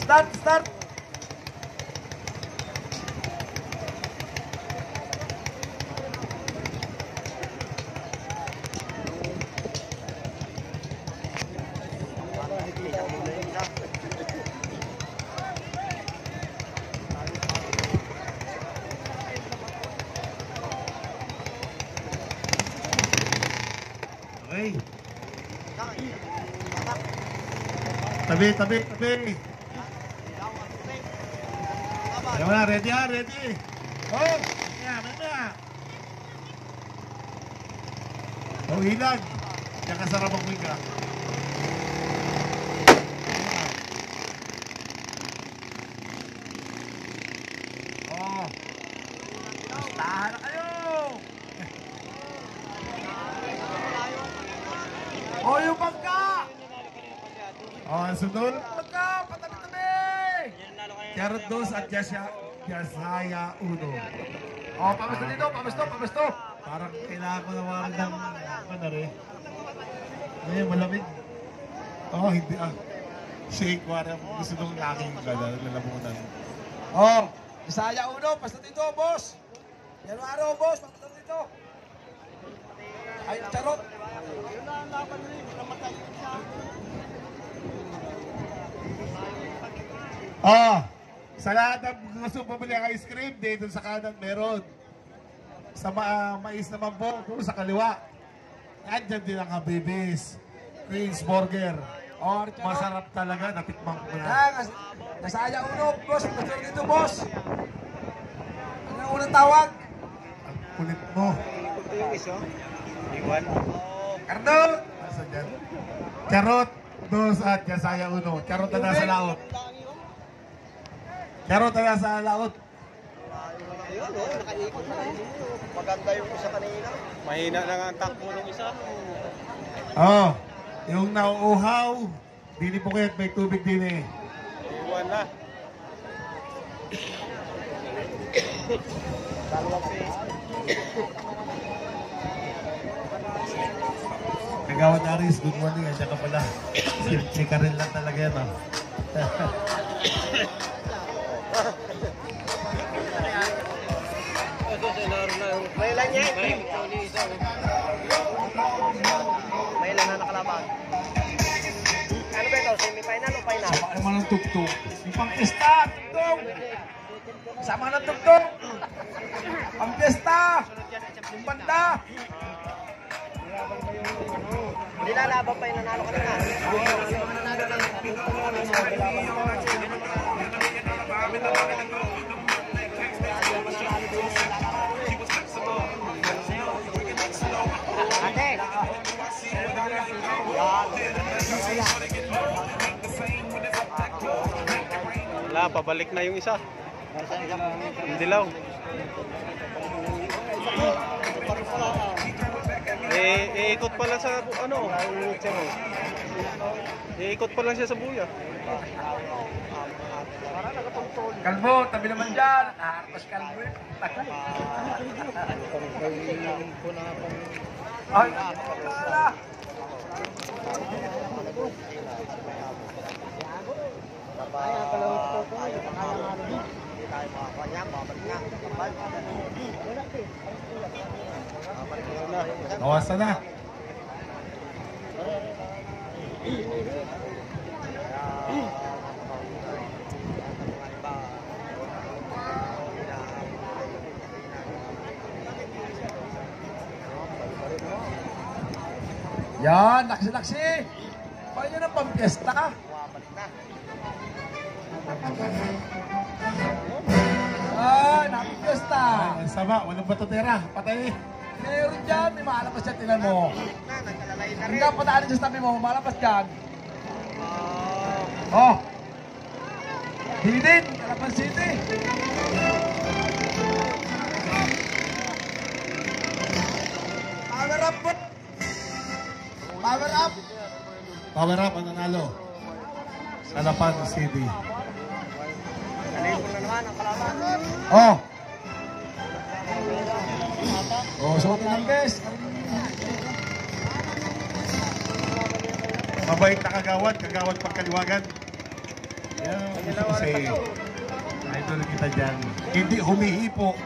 Start, start. Okay. Tabi, tabi, tabi. Ayaw na, ready ha, ready. Oh, mamaya. Oh, hilag. Diyan ka sarap ang wing ka. Oh. Bastahan na kayo. Oh, yung bangka. Oh, sunod. Bangka, patabi-tabi. Charot dos at Jasaya Uno. Oh, pamasto dito, pamasto, pamasto. Parang kailangan ko nawarin ng ano rin. Eh, malamig. Oh, hindi ah. Shake, parang gusto nung laking lalamunan. Oh, Jasaya Uno, pasta dito, boss. Yan ang araw, boss, pasta dito. Ay, charot. Oh, sa lahat ng gusto pumili ng ice cream, dito sa kanan meron. Sa mais naman po, doon sa kaliwa. Andyan din ang Habibis. Queen's Burger. Oh, Masarap talaga, natikman ko na. Yan, Jasaya Uno, boss, pasta dito, boss. Ano ang unang tawag? Ang kulit mo. Cardo! Nasa dyan? Charot, dos at Jasaya Uno. Charot na nasa laot. Charot na nasa laot. Ayun, nakaikot na. Maganda yung isa kanina. Mahina lang ang takbo ng isa. Oh, yung nauuhaw, dili po kayo at may tubig din eh. Iwan na. Dalawang face. Kagawad Aris, good morning. Andiyan ka pala. Si Karen lang talaga yan, oh. May ilan yan? May ilan na nakalaban? Ano ba ito? Semi-final o final? Sama naman ng tugtog. Yung pang-pesta, tugtog! Sama ng tugtog! Pang-pesta! Yung banda! Nilalaban pa yung nanalo kanina. Ate! Wala, pabalik na yung isa. Yung dilaw. Iikot pa lang sa ano? Iikot pa lang siya sa buya. Kalbo, tabi naman dyan. Nakakapas kalbo eh. Ay, wala. Nawasan na. Yan, naksi-naksi. Paano nyo ng pampiesta? Ay, napipiesta. Ay, sama, walang batutera. Patay. Meron dyan, may malabas dyan, tinan mo. Hindi ka pataanin dyan sa tabi mo, malabas dyan. Oh. Hidin, Calapan City. Power up po. Power up. Power up ang nanalo. Calapan City. Nalipon na naman ang kalaban. Oh. Oh, suotin ng best. Mabait na kagawad, kagawad pagkaliwagan. Yan, gusto ko kasi idol kita dyan. Hindi humihipo.